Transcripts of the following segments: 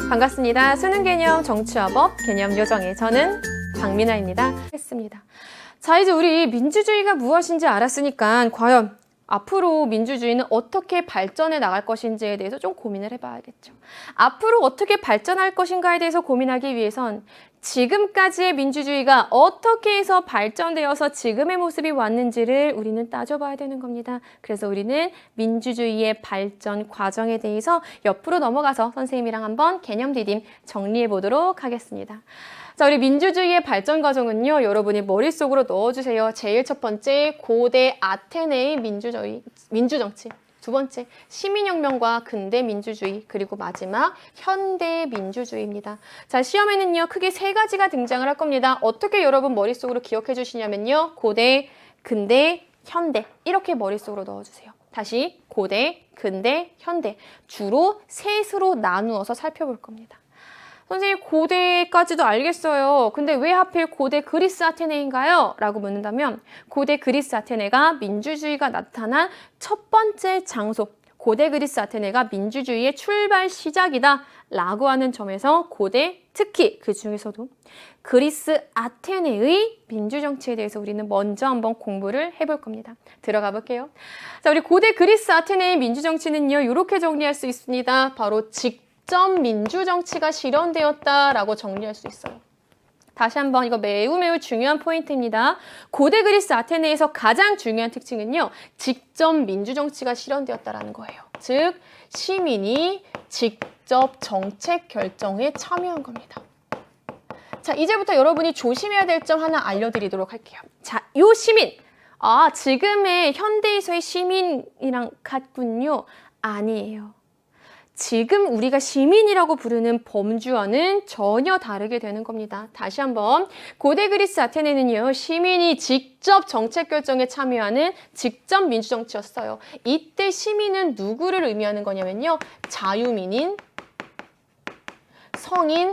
반갑습니다. 수능 개념 정치와 법 개념 요정의 저는 박민아입니다. 했습니다. 자, 이제 우리 민주주의가 무엇인지 알았으니까 과연 앞으로 민주주의는 어떻게 발전해 나갈 것인지에 대해서 좀 고민을 해봐야겠죠. 앞으로 어떻게 발전할 것인가에 대해서 고민하기 위해선 지금까지의 민주주의가 어떻게 해서 발전되어서 지금의 모습이 왔는지를 우리는 따져봐야 되는 겁니다. 그래서 우리는 민주주의의 발전 과정에 대해서 옆으로 넘어가서 선생님이랑 한번 개념 디딤 정리해 보도록 하겠습니다. 자, 우리 민주주의의 발전 과정은요, 여러분이 머릿속으로 넣어주세요. 제일 첫 번째, 고대 아테네의 민주정치. 두 번째, 시민혁명과 근대 민주주의, 그리고 마지막 현대 민주주의입니다. 자, 시험에는요, 크게 세 가지가 등장을 할 겁니다. 어떻게 여러분 머릿속으로 기억해 주시냐면요, 고대, 근대, 현대 이렇게 머릿속으로 넣어주세요. 다시 고대, 근대, 현대 주로 셋으로 나누어서 살펴볼 겁니다. 선생님, 고대까지도 알겠어요. 근데 왜 하필 고대 그리스 아테네인가요? 라고 묻는다면 고대 그리스 아테네가 민주주의가 나타난 첫 번째 장소, 고대 그리스 아테네가 민주주의의 출발 시작이다 라고 하는 점에서 고대, 특히 그 중에서도 그리스 아테네의 민주정치에 대해서 우리는 먼저 한번 공부를 해볼 겁니다. 들어가 볼게요. 자, 우리 고대 그리스 아테네의 민주정치는요, 이렇게 정리할 수 있습니다. 바로 직접 민주정치가 실현되었다라고 정리할 수 있어요. 다시 한번 이거 매우 중요한 포인트입니다. 고대 그리스 아테네에서 가장 중요한 특징은요, 직접 민주정치가 실현되었다라는 거예요. 즉, 시민이 직접 정책 결정에 참여한 겁니다. 자, 이제부터 여러분이 조심해야 될 점 하나 알려드리도록 할게요. 자, 요 시민! 지금의 현대에서의 시민이랑 같군요. 아니에요. 지금 우리가 시민이라고 부르는 범주와는 전혀 다르게 되는 겁니다. 다시 한번, 고대 그리스 아테네는요, 시민이 직접 정책 결정에 참여하는 직접 민주정치였어요. 이때 시민은 누구를 의미하는 거냐면요, 자유민인, 성인,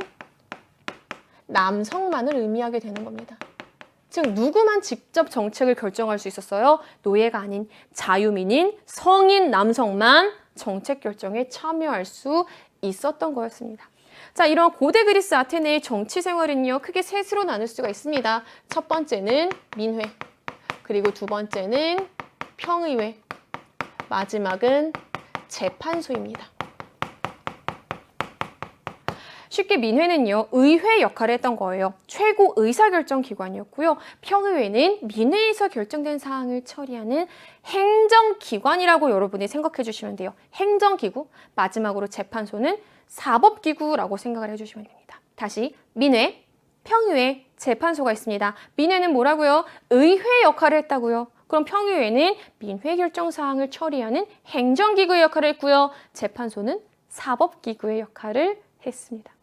남성만을 의미하게 되는 겁니다. 즉, 누구만 직접 정책을 결정할 수 있었어요? 노예가 아닌 자유민인, 성인, 남성만 정책 결정에 참여할 수 있었던 거였습니다. 자, 이런 고대 그리스 아테네의 정치 생활은요, 크게 셋으로 나눌 수가 있습니다. 첫 번째는 민회, 그리고 두 번째는 평의회, 마지막은 재판소입니다. 쉽게 민회는요, 의회 역할을 했던 거예요. 최고 의사결정 기관이었고요. 평의회는 민회에서 결정된 사항을 처리하는 행정기관이라고 여러분이 생각해 주시면 돼요. 행정기구, 마지막으로 재판소는 사법기구라고 생각을 해주시면 됩니다. 다시 민회, 평의회, 재판소가 있습니다. 민회는 뭐라고요? 의회 역할을 했다고요. 그럼 평의회는 민회 결정 사항을 처리하는 행정기구의 역할을 했고요. 재판소는 사법기구의 역할을 했습니다.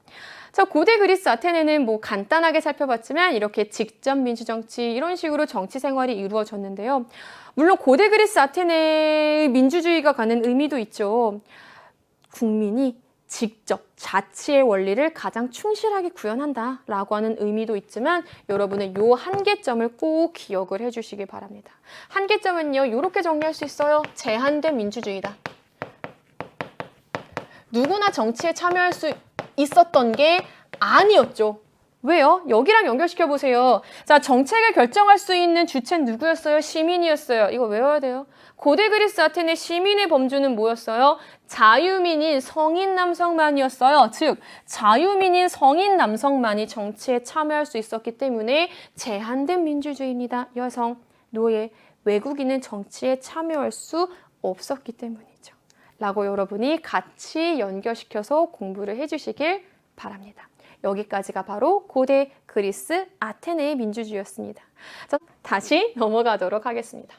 자, 고대 그리스 아테네는 뭐 간단하게 살펴봤지만 이렇게 직접 민주정치 이런 식으로 정치 생활이 이루어졌는데요. 물론 고대 그리스 아테네의 민주주의가 갖는 의미도 있죠. 국민이 직접 자치의 원리를 가장 충실하게 구현한다라고 하는 의미도 있지만 여러분은 요 한계점을 꼭 기억을 해주시기 바랍니다. 한계점은요, 이렇게 정리할 수 있어요. 제한된 민주주의다. 누구나 정치에 참여할 수 있었던 게 아니었죠. 왜요? 여기랑 연결시켜 보세요. 자, 정책을 결정할 수 있는 주체는 누구였어요? 시민이었어요. 이거 외워야 돼요. 고대 그리스 아테네 시민의 범주는 뭐였어요? 자유민인 성인 남성만이었어요. 즉, 자유민인 성인 남성만이 정치에 참여할 수 있었기 때문에 제한된 민주주의입니다. 여성, 노예, 외국인은 정치에 참여할 수 없었기 때문이죠. 라고 여러분이 같이 연결시켜서 공부를 해주시길 바랍니다. 여기까지가 바로 고대 그리스 아테네의 민주주의였습니다. 자, 다시 넘어가도록 하겠습니다.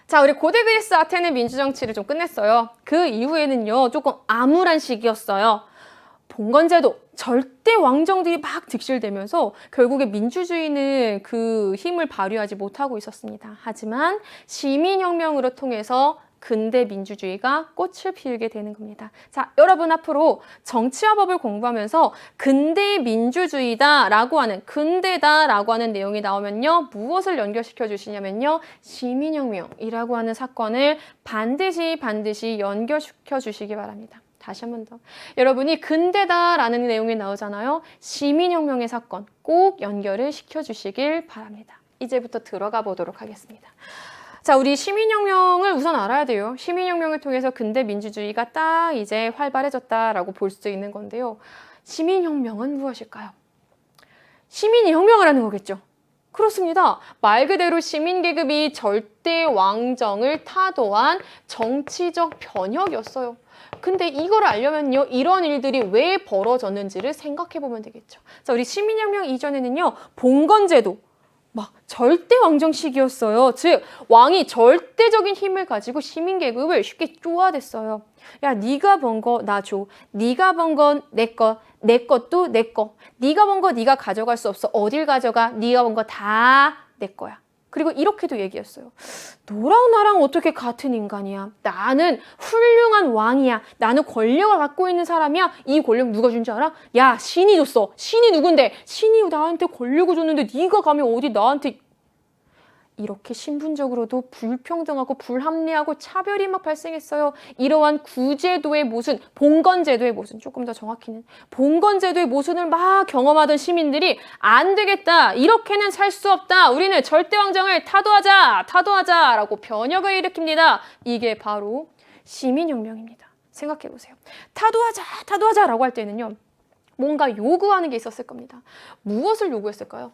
자, 우리 고대 그리스 아테네 민주정치를 좀 끝냈어요. 그 이후에는요, 조금 암울한 시기였어요. 봉건제도, 절대 왕정들이 막 득실되면서 결국에 민주주의는 그 힘을 발휘하지 못하고 있었습니다. 하지만 시민혁명으로 통해서 근대 민주주의가 꽃을 피우게 되는 겁니다. 자, 여러분 앞으로 정치와 법을 공부하면서 근대 민주주의다라고 하는, 근대다라고 하는 내용이 나오면요. 무엇을 연결시켜 주시냐면요. 시민혁명이라고 하는 사건을 반드시 연결시켜 주시기 바랍니다. 다시 한 번 더. 여러분이 근대다라는 내용이 나오잖아요. 시민혁명의 사건 꼭 연결을 시켜주시길 바랍니다. 이제부터 들어가 보도록 하겠습니다. 자, 우리 시민혁명을 우선 알아야 돼요. 시민혁명을 통해서 근대 민주주의가 딱 이제 활발해졌다라고 볼 수 있는 건데요. 시민혁명은 무엇일까요? 시민이 혁명을 하는 거겠죠. 그렇습니다. 말 그대로 시민계급이 절대 왕정을 타도한 정치적 변혁이었어요. 근데 이걸 알려면요, 이런 일들이 왜 벌어졌는지를 생각해 보면 되겠죠. 자, 우리 시민혁명 이전에는요, 봉건제도, 막 절대 왕정식이었어요. 즉 왕이 절대적인 힘을 가지고 시민계급을 쉽게 쪼아댔어요. 야, 네가 번 거 나 줘. 네가 번 건 내 거. 내 것도 내 거. 네가 번 거 네가 가져갈 수 없어. 어딜 가져가? 네가 번 거 다 내 거야. 그리고 이렇게도 얘기했어요. 너랑 나랑 어떻게 같은 인간이야? 나는 훌륭한 왕이야. 나는 권력을 갖고 있는 사람이야. 이 권력 누가 준 줄 알아? 야, 신이 줬어. 신이 누군데? 신이 나한테 권력을 줬는데 네가 감히 어디 나한테... 이렇게 신분적으로도 불평등하고 불합리하고 차별이 막 발생했어요. 이러한 구제도의 모순, 봉건제도의 모순, 조금 더 정확히는 봉건제도의 모순을 막 경험하던 시민들이 안 되겠다, 이렇게는 살 수 없다, 우리는 절대왕정을 타도하자 라고 변혁을 일으킵니다. 이게 바로 시민혁명입니다. 생각해보세요. 타도하자 라고 할 때는요, 뭔가 요구하는 게 있었을 겁니다. 무엇을 요구했을까요?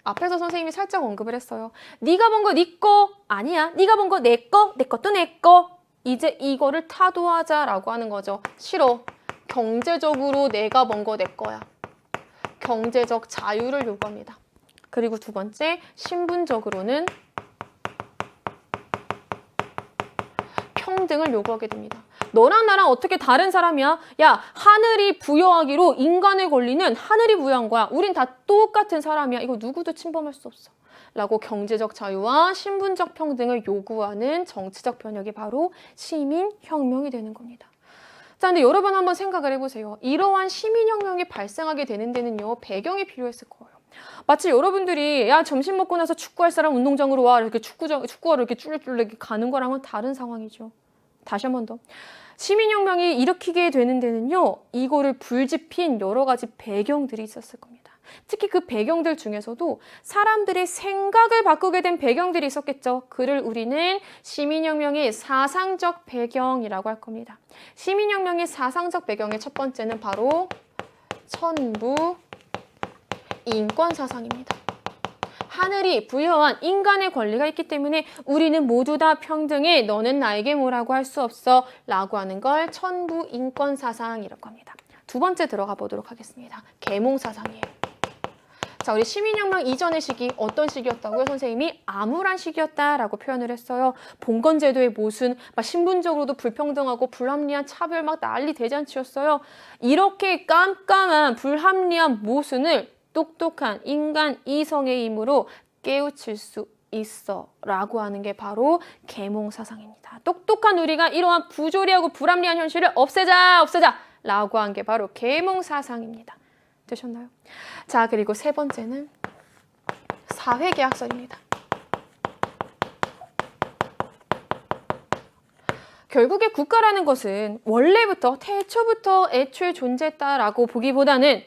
앞에서 선생님이 살짝 언급을 했어요. 네가 번 거 네 거 아니야. 네가 번 거 내 거, 내 것도 내 거. 이제 이거를 타도하자라고 하는 거죠. 싫어. 경제적으로 내가 번 거 내 거야. 경제적 자유를 요구합니다. 그리고 두 번째, 신분적으로는 평등을 요구하게 됩니다. 너랑 나랑 어떻게 다른 사람이야? 야, 하늘이 부여하기로 인간의 권리는 하늘이 부여한 거야. 우린 다 똑같은 사람이야. 이거 누구도 침범할 수 없어. 라고 경제적 자유와 신분적 평등을 요구하는 정치적 변혁이 바로 시민혁명이 되는 겁니다. 자, 근데 여러분 한번 생각을 해보세요. 이러한 시민혁명이 발생하게 되는 데는요, 배경이 필요했을 거예요. 마치 여러분들이 야, 점심 먹고 나서 축구할 사람 운동장으로 와, 이렇게 축구하러 이렇게 쫄래쫄래 가는 거랑은 다른 상황이죠. 다시 한 번 더. 시민혁명이 일으키게 되는 데는요, 이거를 불지핀 여러 가지 배경들이 있었을 겁니다. 특히 그 배경들 중에서도 사람들의 생각을 바꾸게 된 배경들이 있었겠죠. 그를 우리는 시민혁명의 사상적 배경이라고 할 겁니다. 시민혁명의 사상적 배경의 첫 번째는 바로 천부 인권사상입니다. 하늘이 부여한 인간의 권리가 있기 때문에 우리는 모두 다 평등해. 너는 나에게 뭐라고 할 수 없어. 라고 하는 걸 천부 인권사상이라고 합니다. 두 번째 들어가 보도록 하겠습니다. 계몽사상이에요. 자, 우리 시민혁명 이전의 시기 어떤 시기였다고요? 선생님이 암울한 시기였다라고 표현을 했어요. 봉건제도의 모순, 막 신분적으로도 불평등하고 불합리한 차별 막 난리 대잔치였어요. 이렇게 깜깜한 불합리한 모순을 똑똑한 인간 이성의 힘으로 깨우칠 수 있어 라고 하는 게 바로 계몽사상입니다. 똑똑한 우리가 이러한 부조리하고 불합리한 현실을 없애자 라고 한 게 바로 계몽사상입니다. 되셨나요? 자, 그리고 세 번째는 사회계약설입니다. 결국에 국가라는 것은 원래부터 태초부터 애초에 존재했다라고 보기보다는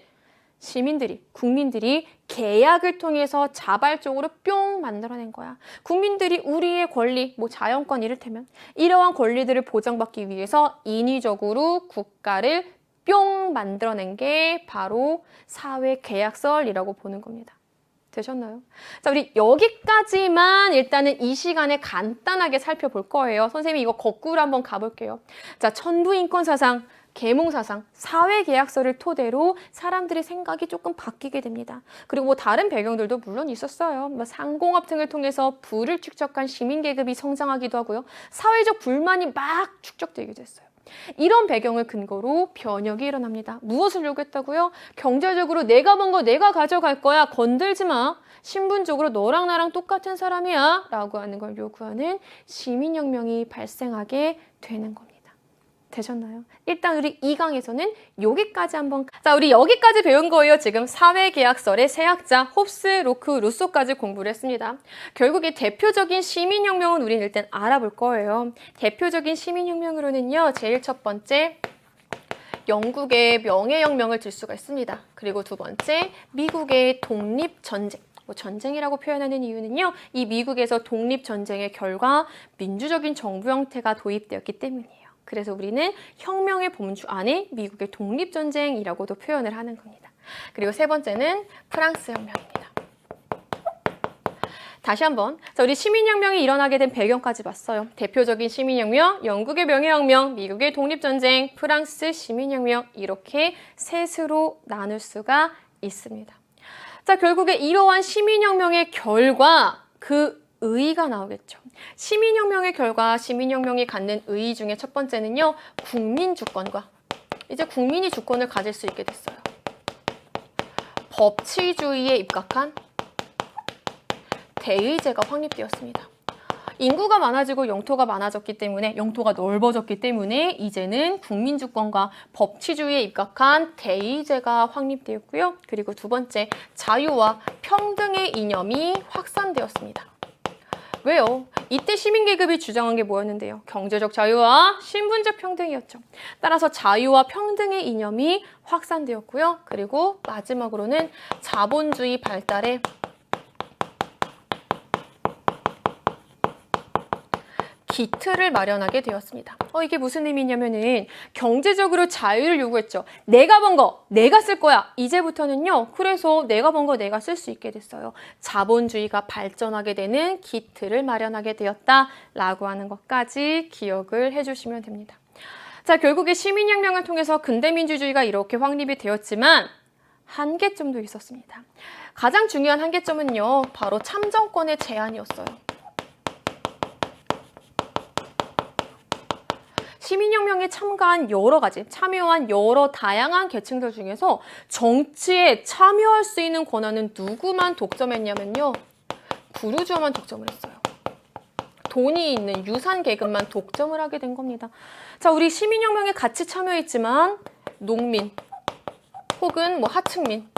시민들이, 국민들이 계약을 통해서 자발적으로 뿅 만들어낸 거야. 국민들이 우리의 권리, 뭐 자연권 이를테면 이러한 권리들을 보장받기 위해서 인위적으로 국가를 뿅 만들어낸 게 바로 사회계약설이라고 보는 겁니다. 되셨나요? 자, 우리 여기까지만 일단은 이 시간에 간단하게 살펴볼 거예요. 선생님이 이거 거꾸로 한번 가볼게요. 자, 천부인권사상, 계몽사상, 사회계약서를 토대로 사람들의 생각이 조금 바뀌게 됩니다. 그리고 뭐 다른 배경들도 물론 있었어요. 뭐 상공업 등을 통해서 부를 축적한 시민계급이 성장하기도 하고요. 사회적 불만이 막 축적되기도 했어요. 이런 배경을 근거로 변혁이 일어납니다. 무엇을 요구했다고요? 경제적으로 내가 번 거 내가 가져갈 거야. 건들지 마. 신분적으로 너랑 나랑 똑같은 사람이야. 라고 하는 걸 요구하는 시민혁명이 발생하게 되는 겁니다. 되셨나요? 일단 우리 2강에서는 여기까지 자, 우리 여기까지 배운 거예요. 지금 사회계약설의 세 학자 홉스, 로크, 루소까지 공부를 했습니다. 결국에 대표적인 시민혁명은 우리는 일단 알아볼 거예요. 대표적인 시민혁명으로는요. 제일 첫 번째 영국의 명예혁명을 들 수가 있습니다. 그리고 두 번째 미국의 독립전쟁. 전쟁이라고 표현하는 이유는요. 이 미국에서 독립전쟁의 결과 민주적인 정부 형태가 도입되었기 때문이에요. 그래서 우리는 혁명의 범주 안에 미국의 독립전쟁이라고도 표현을 하는 겁니다. 그리고 세 번째는 프랑스 혁명입니다. 다시 한번, 자, 우리 시민혁명이 일어나게 된 배경까지 봤어요. 대표적인 시민혁명, 영국의 명예혁명, 미국의 독립전쟁, 프랑스 시민혁명, 이렇게 셋으로 나눌 수가 있습니다. 자, 결국에 이러한 시민혁명의 결과, 그 의의가 나오겠죠. 시민혁명의 결과, 시민혁명이 갖는 의의 중에 첫 번째는요, 국민주권과, 이제 국민이 주권을 가질 수 있게 됐어요. 법치주의에 입각한 대의제가 확립되었습니다. 인구가 많아지고 영토가 많아졌기 때문에, 영토가 넓어졌기 때문에 이제는 국민주권과 법치주의에 입각한 대의제가 확립되었고요. 그리고 두 번째, 자유와 평등의 이념이 확산되었습니다. 왜요? 이때 시민계급이 주장한 게 뭐였는데요? 경제적 자유와 신분적 평등이었죠. 따라서 자유와 평등의 이념이 확산되었고요. 그리고 마지막으로는 자본주의 발달에 기틀을 마련하게 되었습니다. 이게 무슨 의미냐면은 경제적으로 자유를 요구했죠. 내가 번 거 내가 쓸 거야. 이제부터는요. 그래서 내가 번 거 내가 쓸 수 있게 됐어요. 자본주의가 발전하게 되는 기틀을 마련하게 되었다라고 하는 것까지 기억을 해주시면 됩니다. 자, 결국에 시민혁명을 통해서 근대민주주의가 이렇게 확립이 되었지만 한계점도 있었습니다. 가장 중요한 한계점은요. 바로 참정권의 제한이었어요. 시민혁명에 참여한 여러 다양한 계층들 중에서 정치에 참여할 수 있는 권한은 누구만 독점했냐면요. 부르주아만 독점을 했어요. 돈이 있는 유산 계급만 독점을 하게 된 겁니다. 자, 우리 시민혁명에 같이 참여했지만 농민 혹은 하층민,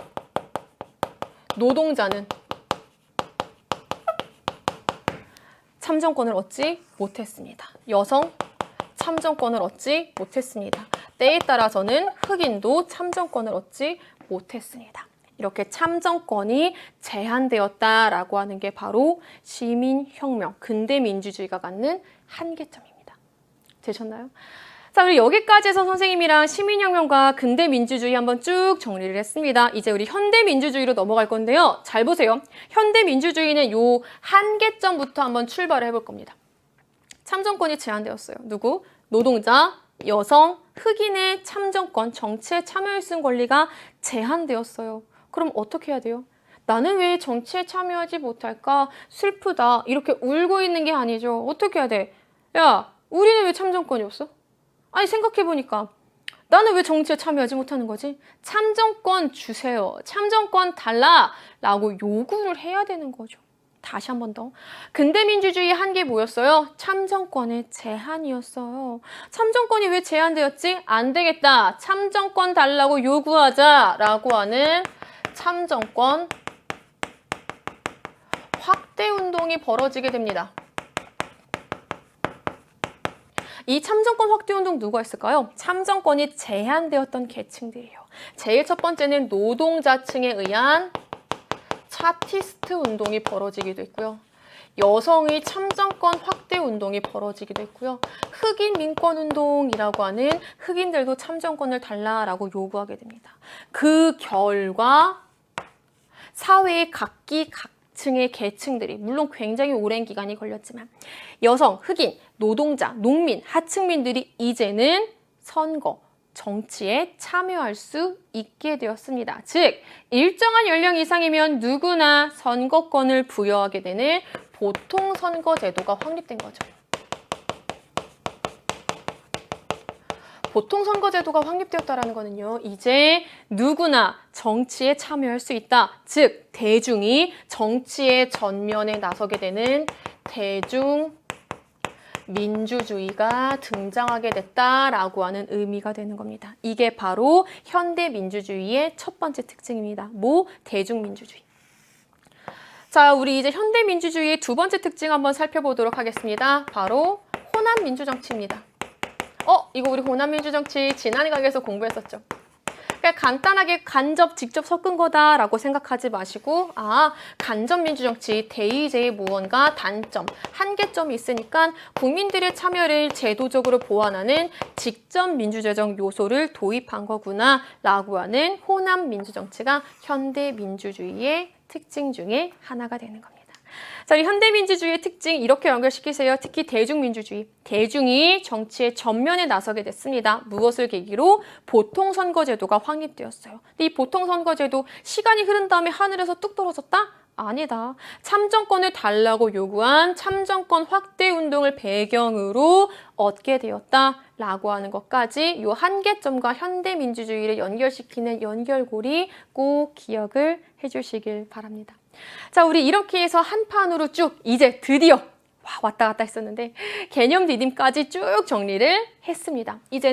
노동자는 참정권을 얻지 못했습니다. 여성, 참정권을 얻지 못했습니다. 때에 따라서는 흑인도 참정권을 얻지 못했습니다. 이렇게 참정권이 제한되었다라고 하는 게 바로 시민혁명, 근대민주주의가 갖는 한계점입니다. 되셨나요? 자, 우리 여기까지 해서 선생님이랑 시민혁명과 근대민주주의 한번 쭉 정리를 했습니다. 이제 우리 현대민주주의로 넘어갈 건데요. 잘 보세요. 현대민주주의는 요 한계점부터 한번 출발을 해볼 겁니다. 참정권이 제한되었어요. 누구? 노동자, 여성, 흑인의 참정권, 정치에 참여할 수 있는 권리가 제한되었어요. 그럼 어떻게 해야 돼요? 나는 왜 정치에 참여하지 못할까? 슬프다. 이렇게 울고 있는 게 아니죠. 어떻게 해야 돼? 야, 우리는 왜 참정권이 없어? 아니, 생각해보니까 나는 왜 정치에 참여하지 못하는 거지? 참정권 주세요. 참정권 달라라고 요구를 해야 되는 거죠. 다시 한 번 더. 근대민주주의의 한계 뭐였어요? 참정권의 제한이었어요. 참정권이 왜 제한되었지? 안 되겠다. 참정권 달라고 요구하자라고 하는 참정권 확대 운동이 벌어지게 됩니다. 이 참정권 확대 운동 누가 했을까요? 참정권이 제한되었던 계층들이에요. 제일 첫 번째는 노동자층에 의한 차티스트 운동이 벌어지기도 했고요. 여성의 참정권 확대 운동이 벌어지기도 했고요. 흑인 민권 운동이라고 하는 흑인들도 참정권을 달라라고 요구하게 됩니다. 그 결과 사회의 각층의 계층들이 물론 굉장히 오랜 기간이 걸렸지만 여성, 흑인, 노동자, 농민, 하층민들이 이제는 선거, 정치에 참여할 수 있게 되었습니다. 즉, 일정한 연령 이상이면 누구나 선거권을 부여하게 되는 보통선거제도가 확립된 거죠. 보통선거제도가 확립되었다라는 거는요. 이제 누구나 정치에 참여할 수 있다. 즉 대중이 정치의 전면에 나서게 되는 대중민주주의가 등장하게 됐다라고 하는 의미가 되는 겁니다. 이게 바로 현대민주주의의 첫 번째 특징입니다. 대중민주주의. 자, 우리 이제 현대민주주의의 두 번째 특징 한번 살펴보도록 하겠습니다. 바로 호남민주정치입니다. 이거 우리 호남민주정치 지난 강의에서 공부했었죠. 그러니까 간단하게 간접, 직접 섞은 거다라고 생각하지 마시고 간접민주정치, 대의제의 무언가 단점, 한계점이 있으니까 국민들의 참여를 제도적으로 보완하는 직접 민주제정 요소를 도입한 거구나 라고 하는 호남민주정치가 현대민주주의의 특징 중에 하나가 되는 겁니다. 자, 이 현대민주주의의 특징 이렇게 연결시키세요. 특히 대중민주주의. 대중이 정치의 전면에 나서게 됐습니다. 무엇을 계기로? 보통선거제도가 확립되었어요. 근데 이 보통선거제도 시간이 흐른 다음에 하늘에서 뚝 떨어졌다? 아니다. 참정권을 달라고 요구한 참정권 확대 운동을 배경으로 얻게 되었다라고 하는 것까지 이 한계점과 현대민주주의를 연결시키는 연결고리 꼭 기억을 해주시길 바랍니다. 자, 우리 이렇게 해서 한 판으로 쭉 이제 드디어 왔다 갔다 했었는데 개념 디딤까지 쭉 정리를 했습니다. 이제는